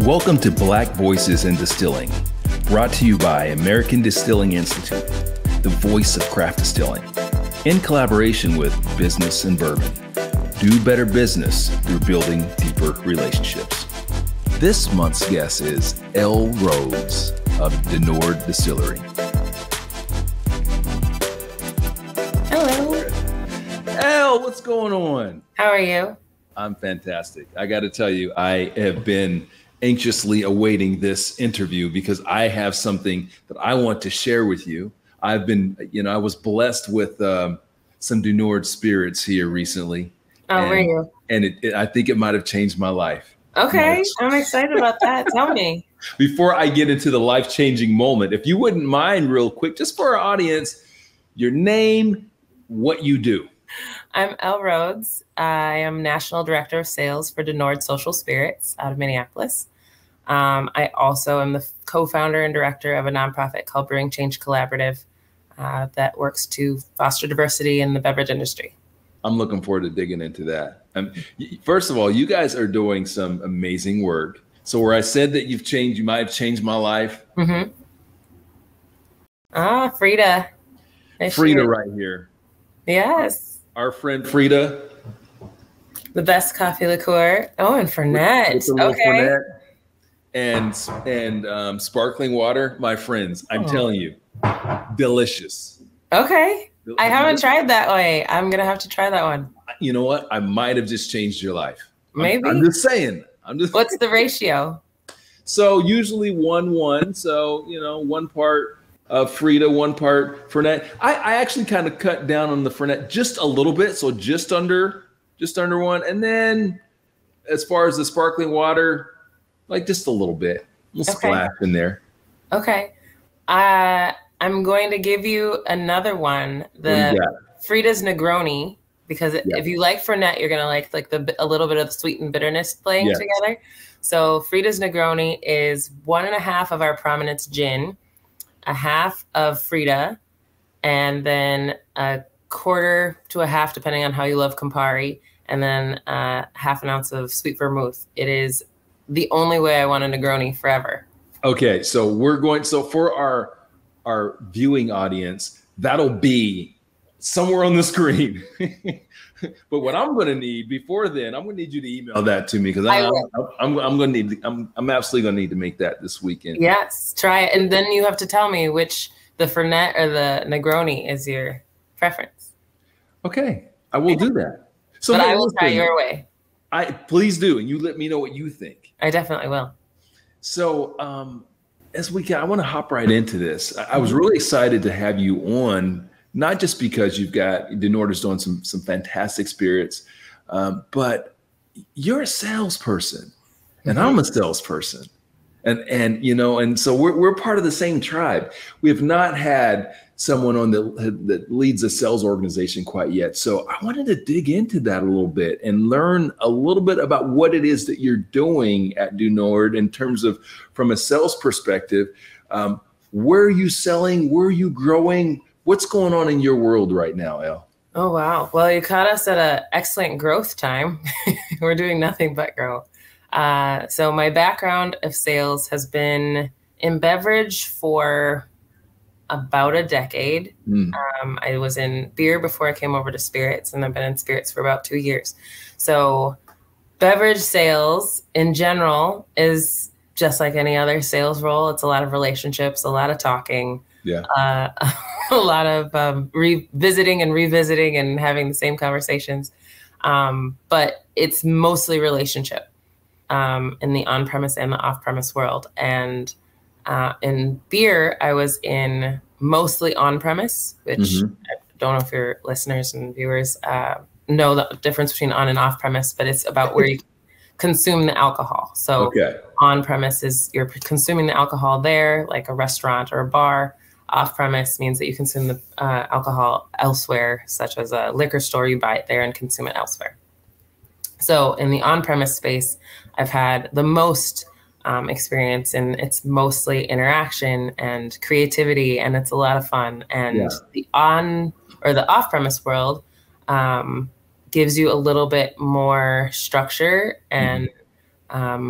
Welcome to Black Voices in Distilling, brought to you by American Distilling Institute, the voice of craft distilling, in collaboration with Business and Bourbon. Do better business through building deeper relationships. This month's guest is Elle Rhodes of Denord Distillery. Hello. Elle, what's going on? How are you? I'm fantastic. I got to tell you, I have been anxiously awaiting this interview because I have something that I want to share with you. I've been, I was blessed with some Denord spirits here recently. Oh, were you? And I think it might have changed my life. Okay, I'm excited about that. Tell me. Before I get into the life-changing moment, if you wouldn't mind real quick, just for our audience, your name, what you do. I'm Elle Rhodes. I am National Director of Sales for Denord Social Spirits out of Minneapolis. I also am the co-founder and director of a nonprofit called Brewing Change Collaborative that works to foster diversity in the beverage industry. I'm looking forward to digging into that. First of all, you guys are doing some amazing work. So where I said that you might have changed my life. Mm-hmm. Ah, Frida. Frida right here. Yes. Our friend Frida. The best coffee liqueur. Oh, and Fernet. Okay. Fernet and sparkling water, my friends. I'm telling you, delicious. Okay. I haven't tried that way. I'm going to have to try that one. You know what? I might have just changed your life. Maybe. I'm just saying. What's the ratio? So usually 1-1. So, one part Frida, one part Fernet. I actually kind of cut down on the Fernet just a little bit. So just under one. And then as far as the sparkling water, like just a little bit. We'll splash in there. Okay. I'm going to give you another one, the Frida's Negroni, because if you like Fernet, you're going to like a little bit of the sweet and bitterness playing together. So Frida's Negroni is 1.5 of our Prominence gin, a half of Frida, and then 1/4 to 1/2, depending on how you love Campari, and then 1/2 ounce of sweet vermouth. It is the only way I want a Negroni forever. Okay, so for our viewing audience, that'll be somewhere on the screen. But what I'm going to need before then, I'm going to need you to email that to me because I'm absolutely going to need to make that this weekend. Yes, try it, and then you have to tell me which the Fernet or the Negroni is your preference. Okay, I will do that. So, but I will try your way. Please do, and you let me know what you think. I definitely will. So, I want to hop right into this. I was really excited to have you on, not just because you've got Denord is doing some fantastic spirits, but you're a salesperson, and I'm a salesperson, and so we're part of the same tribe. We have not had someone on that leads a sales organization quite yet. So I wanted to dig into that a little bit and learn a little bit about what it is that you're doing at Denord in terms of from a sales perspective. Where are you selling? Where are you growing? What's going on in your world right now, Elle? Oh, wow. Well, you caught us at an excellent growth time. We're doing nothing but grow. So my background of sales has been in beverage for about a decade. I was in beer before I came over to spirits, and I've been in spirits for about 2 years. So beverage sales in general is just like any other sales role. It's a lot of relationships, a lot of talking, a lot of revisiting and having the same conversations. But it's mostly relationship in the on-premise and the off-premise world. And in beer, I was in mostly on-premise, which I don't know if your listeners and viewers know the difference between on and off-premise, but it's about where you consume the alcohol. So on-premise is you're consuming the alcohol there, like a restaurant or a bar. Off-premise means that you consume the alcohol elsewhere, such as a liquor store. You buy it there and consume it elsewhere. So in the on-premise space, I've had the most experience, and it's mostly interaction and creativity, and it's a lot of fun. And the on or the off-premise world gives you a little bit more structure and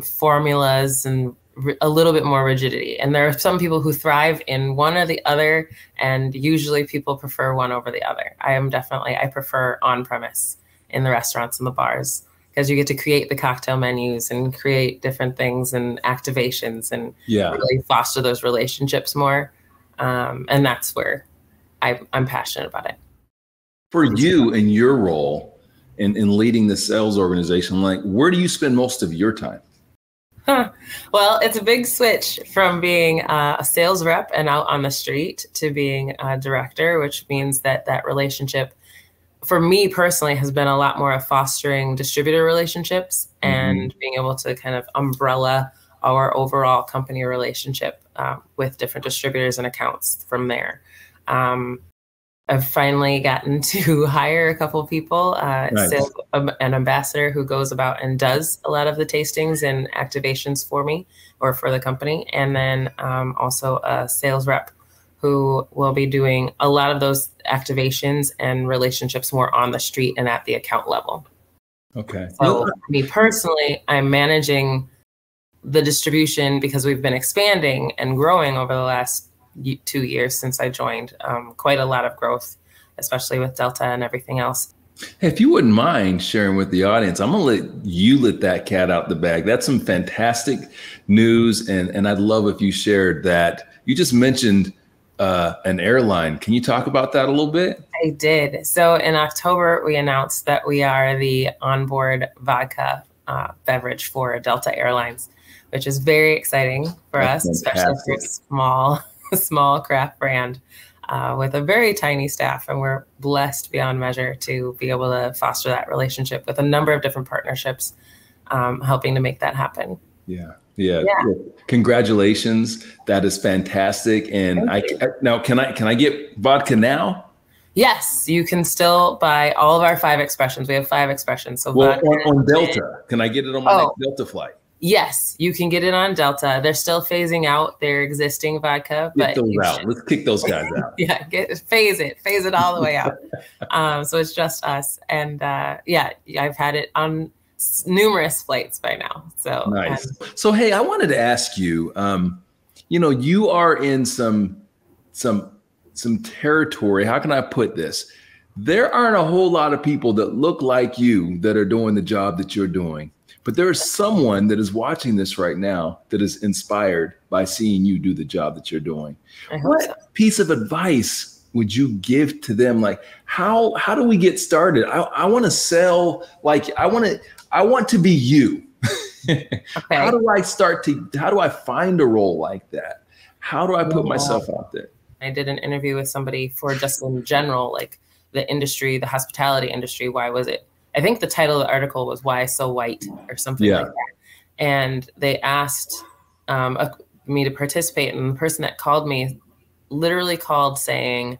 formulas and a little bit more rigidity. And there are some people who thrive in one or the other, and usually people prefer one over the other. I prefer on-premise in the restaurants and the bars, because you get to create the cocktail menus and create different things and activations and really foster those relationships more. And that's where I'm passionate about it. For you in your role in leading the sales organization, like, where do you spend most of your time? Well, it's a big switch from being a sales rep and out on the street to being a director, which means that relationship for me personally has been a lot more of fostering distributor relationships and being able to kind of umbrella our overall company relationship with different distributors and accounts from there. I've finally gotten to hire a couple of people, sales, an ambassador who goes about and does a lot of the tastings and activations for me or for the company. And then also a sales rep who will be doing a lot of those activations and relationships more on the street and at the account level. Okay. So me personally, I'm managing the distribution because we've been expanding and growing over the last 2 years since I joined. Quite a lot of growth, especially with Delta and everything else. Hey, if you wouldn't mind sharing with the audience, I'm going to let you let that cat out the bag. That's some fantastic news. And I'd love if you shared that. You just mentioned an airline. Can you talk about that a little bit? I did. So in October, we announced that we are the onboard vodka beverage for Delta Airlines, which is very exciting for us, especially for a small craft brand with a very tiny staff. And we're blessed beyond measure to be able to foster that relationship with a number of different partnerships, helping to make that happen. Yeah. Congratulations. That is fantastic. And now can I get vodka now? Yes, you can still buy all of our 5 expressions. We have 5 expressions. So on Delta, can I get it on my next Delta flight? Yes, you can get it on Delta. They're still phasing out their existing vodka, but let's kick those guys out. Phase it all the way out. So it's just us. And I've had it on numerous flights by now. So nice. So hey, I wanted to ask you, you are in some territory. How can I put this? There aren't a whole lot of people that look like you that are doing the job that you're doing. But there is someone that is watching this right now that is inspired by seeing you do the job that you're doing. What piece of advice would you give to them? Like, how do we get started? I want to sell, I want to be you. How do I find a role like that? How do I put myself out there? I did an interview with somebody for just in general, like the industry, the hospitality industry. Why was it? I think the title of the article was "Why So White" or something like that. And they asked me to participate. And the person that called me literally called saying,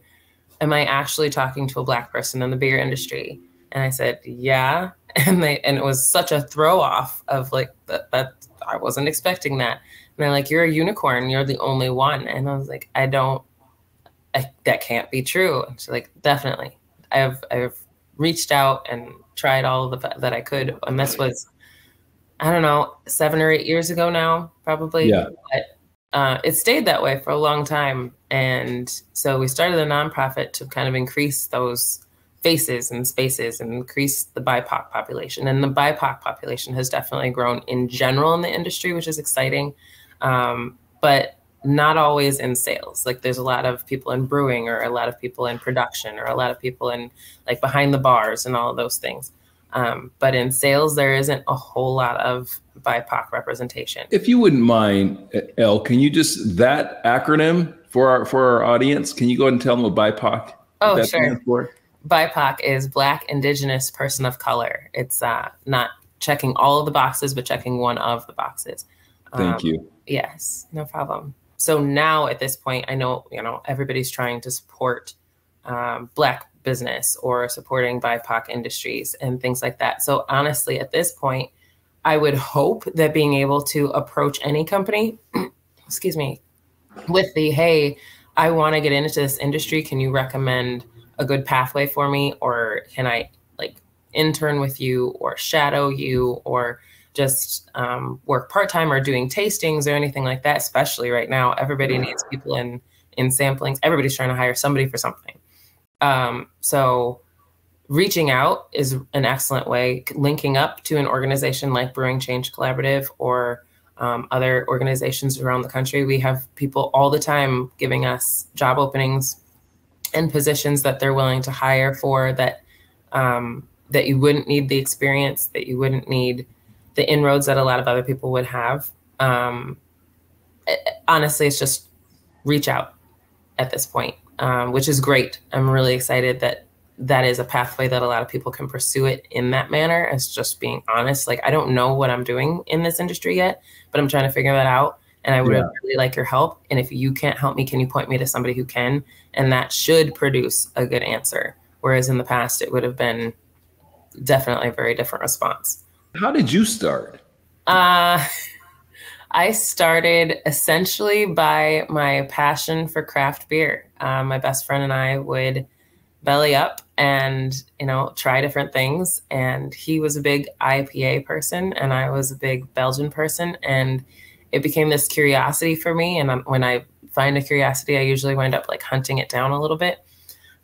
"Am I actually talking to a Black person in the beer industry?" And I said, "Yeah." And it was such a throw off of like that I wasn't expecting that. And they're like, "You're a unicorn. You're the only one." And I was like, that can't be true. And she's like, "Definitely. I've reached out and tried all of that I could." And this was, I don't know, 7 or 8 years ago now, probably. Yeah. But it stayed that way for a long time. And so we started a nonprofit to kind of increase those faces and spaces and increase the BIPOC population. And the BIPOC population has definitely grown in general in the industry, which is exciting. But not always in sales. Like there's a lot of people in brewing or a lot of people in production or a lot of people in like behind the bars and all of those things. But in sales, there isn't a whole lot of BIPOC representation. If you wouldn't mind, Elle, can you just, that acronym for our audience, can you go ahead and tell them what BIPOC stands for? BIPOC is Black, Indigenous, Person of Color. It's not checking all of the boxes, but checking one of the boxes. Thank you. Yes, no problem. So now at this point, I know, everybody's trying to support Black business or supporting BIPOC industries and things like that. So honestly, at this point, I would hope that being able to approach any company, excuse me, with the, "Hey, I want to get into this industry. Can you recommend a good pathway for me? Or can I intern with you or shadow you or just work part-time or doing tastings or anything like that, especially right now. Everybody needs people in samplings. Everybody's trying to hire somebody for something. So reaching out is an excellent way. Linking up to an organization like Brewing Change Collaborative or other organizations around the country. We have people all the time giving us job openings and positions that they're willing to hire for, that that you wouldn't need the experience, that you wouldn't need the inroads that a lot of other people would have. Honestly, it's just reach out at this point, which is great. I'm really excited that that is a pathway that a lot of people can pursue it in that manner, as just being honest. Like, I don't know what I'm doing in this industry yet, but I'm trying to figure that out. And I would really like your help. And if you can't help me, can you point me to somebody who can? And that should produce a good answer. Whereas in the past, it would have been definitely a very different response. How did you start? I started essentially by my passion for craft beer. My best friend and I would belly up and, try different things. And he was a big IPA person and I was a big Belgian person. And it became this curiosity for me. And when I find a curiosity, I usually wind up like hunting it down a little bit.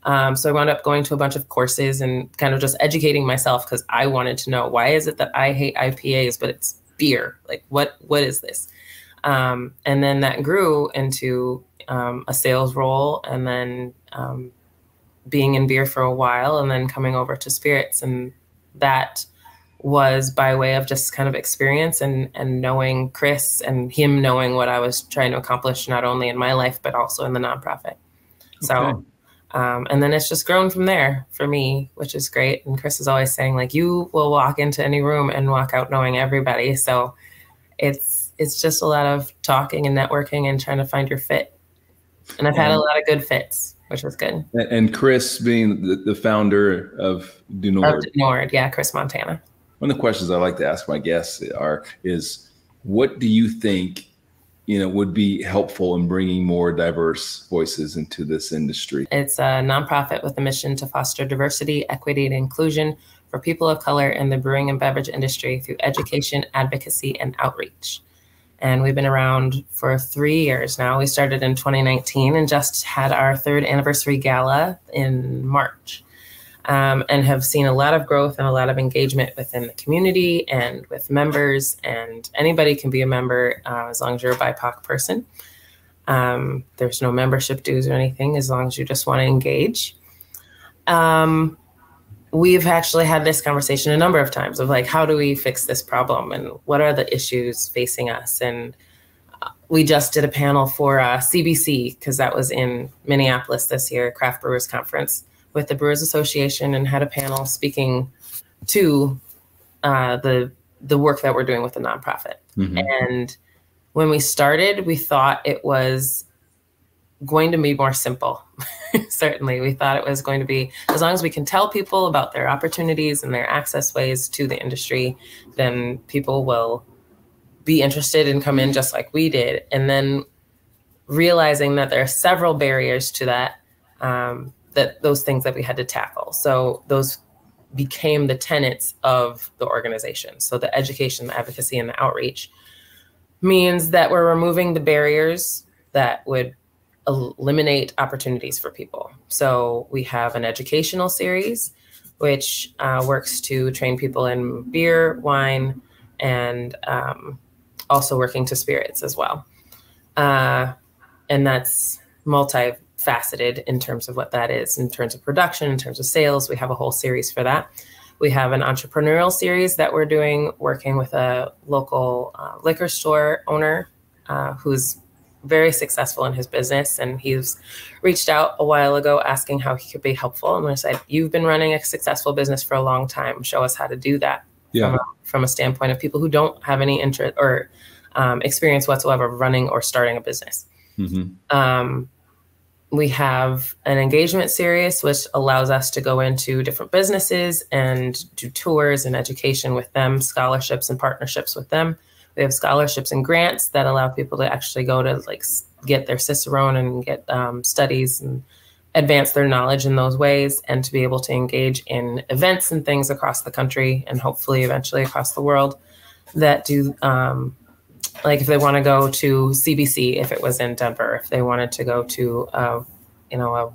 So I wound up going to a bunch of courses and kind of just educating myself, because I wanted to know, why is it that I hate IPAs, but it's beer? Like, what is this? And then that grew into a sales role, and then being in beer for a while, and then coming over to spirits. And that was by way of just kind of experience and knowing Chris and him knowing what I was trying to accomplish, not only in my life, but also in the nonprofit. Okay. So, and then it's just grown from there for me, which is great. And Chris is always saying, like, you will walk into any room and walk out knowing everybody. So it's just a lot of talking and networking and trying to find your fit. And I've had a lot of good fits, which was good. And Chris being the founder of Du Nord. Yeah, Chris Montano. One of the questions I like to ask my guests is, what do you think, would be helpful in bringing more diverse voices into this industry? It's a nonprofit with a mission to foster diversity, equity, and inclusion for people of color in the brewing and beverage industry through education, advocacy, and outreach. And we've been around for 3 years now. We started in 2019 and just had our 3rd anniversary gala in March. And have seen a lot of growth and a lot of engagement within the community and with members. And anybody can be a member as long as you're a BIPOC person. There's no membership dues or anything, as long as you just want to engage. We've actually had this conversation a number of times of, like, how do we fix this problem and what are the issues facing us? And we just did a panel for CBC, because that was in Minneapolis this year, Craft Brewers Conference, with the Brewers Association, and had a panel speaking to the work that we're doing with the nonprofit. Mm-hmm. And when we started, we thought it was going to be more simple. Certainly, we thought it was going to be, as long as we can tell people about their opportunities and their access ways to the industry, then people will be interested and come in just like we did. And then realizing that there are several barriers to that, those things that we had to tackle. So those became the tenets of the organization. So the education, the advocacy, and the outreach means that we're removing the barriers that would eliminate opportunities for people. So we have an educational series, which works to train people in beer, wine, and also working to spirits as well. And that's multifaceted in terms of what that is, in terms of production, in terms of sales. We have a whole series for that. We have an entrepreneurial series that we're doing, working with a local liquor store owner who's very successful in his business. And he's reached out a while ago asking how he could be helpful. And I said, you've been running a successful business for a long time. Show us how to do that. Yeah. From a standpoint of people who don't have any interest or experience whatsoever running or starting a business. Mm-hmm. We have an engagement series, which allows us to go into different businesses and do tours and education with them, scholarships and partnerships with them. We have scholarships and grants that allow people to actually go to get their Cicerone and get studies and advance their knowledge in those ways, and to be able to engage in events and things across the country and hopefully eventually across the world. that do, like if they want to go to CBC, if it was in Denver, if they wanted to go to, a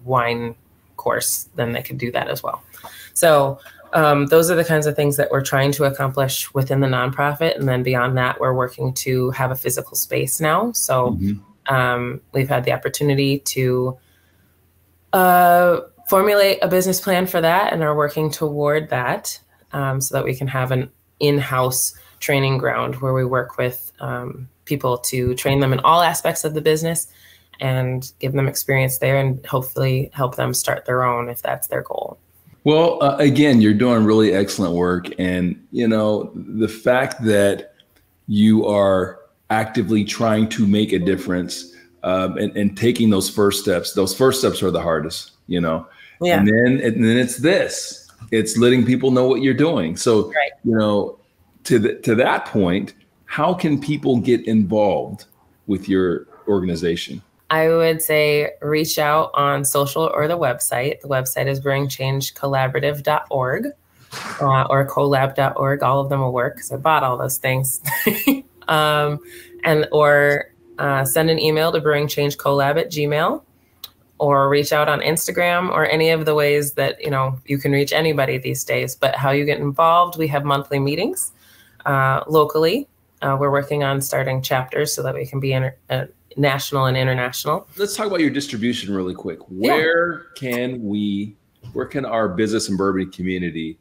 wine course, then they could do that as well. So those are the kinds of things that we're trying to accomplish within the nonprofit. And then beyond that, we're working to have a physical space now. So we've had the opportunity to formulate a business plan for that and are working toward that so that we can have an in-house training ground where we work with people to train them in all aspects of the business and give them experience there and hopefully help them start their own if that's their goal. Well, again, you're doing really excellent work. And, the fact that you are actively trying to make a difference and taking those first steps are the hardest, Yeah. And then it's letting people know what you're doing. So, to that point, how can people get involved with your organization? I would say reach out on social or the website. The website is brewingchangecollaborative.org or collab.org. All of them will work because I bought all those things. Or send an email to brewingchangecollab@gmail.com or reach out on Instagram or any of the ways that, you can reach anybody these days. But how you get involved, we have monthly meetings locally. We're working on starting chapters so that we can be national and international. Let's talk about your distribution really quick. Where can our business and bourbon community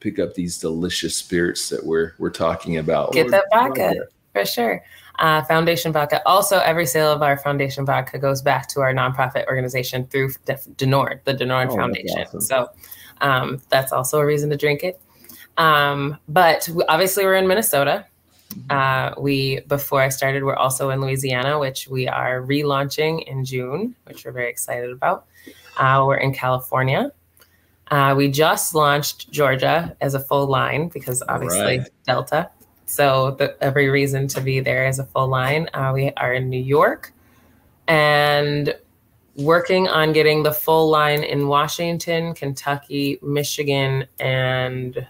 pick up these delicious spirits that we're talking about? Get that vodka for sure. Foundation vodka. Also, every sale of our foundation vodka goes back to our nonprofit organization through DeNord, the DeNord Foundation. Awesome. So that's also a reason to drink it. But obviously we're in Minnesota. Before I started, we're also in Louisiana, which we are relaunching in June, which we're very excited about. We're in California. We just launched Georgia as a full line because obviously Delta. So every reason to be there as a full line. We are in New York and working on getting the full line in Washington, Kentucky, Michigan, and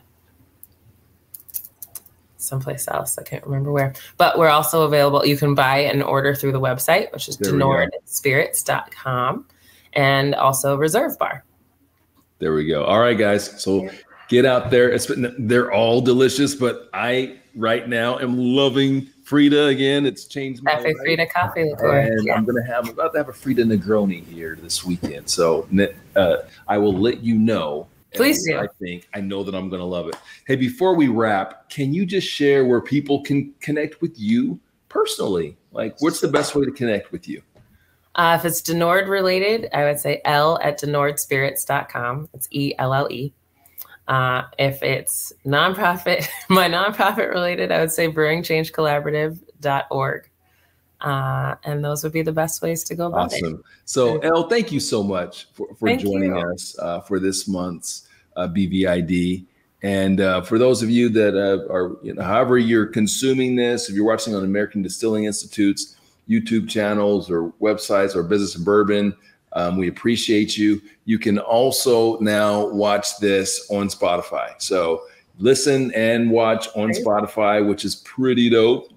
someplace else. I can't remember where, but we're also available. You can buy and order through the website, which is denordspirits.com, and also Reserve Bar. There we go. All right, guys. So get out there. They're all delicious, but I right now am loving Frida again. It's changed my life. Frida coffee liqueur. And I'm about to have a Frida Negroni here this weekend. So I will let you know. Please do. I know that I'm going to love it. Hey, before we wrap, can you just share where people can connect with you personally? Like, what's the best way to connect with you? If it's DeNord related, I would say Elle@denordspirits.com. It's ELLE. If it's nonprofit, my nonprofit related, I would say brewingchangecollaborative.org. And those would be the best ways to go about it. Awesome. So Elle, thank you so much for joining us for this month's BVID. And for those of you that are, however you're consuming this, if you're watching on American Distilling Institute's YouTube channels or websites or Business and Bourbon, we appreciate you. You can also now watch this on Spotify. So listen and watch on Spotify, which is pretty dope.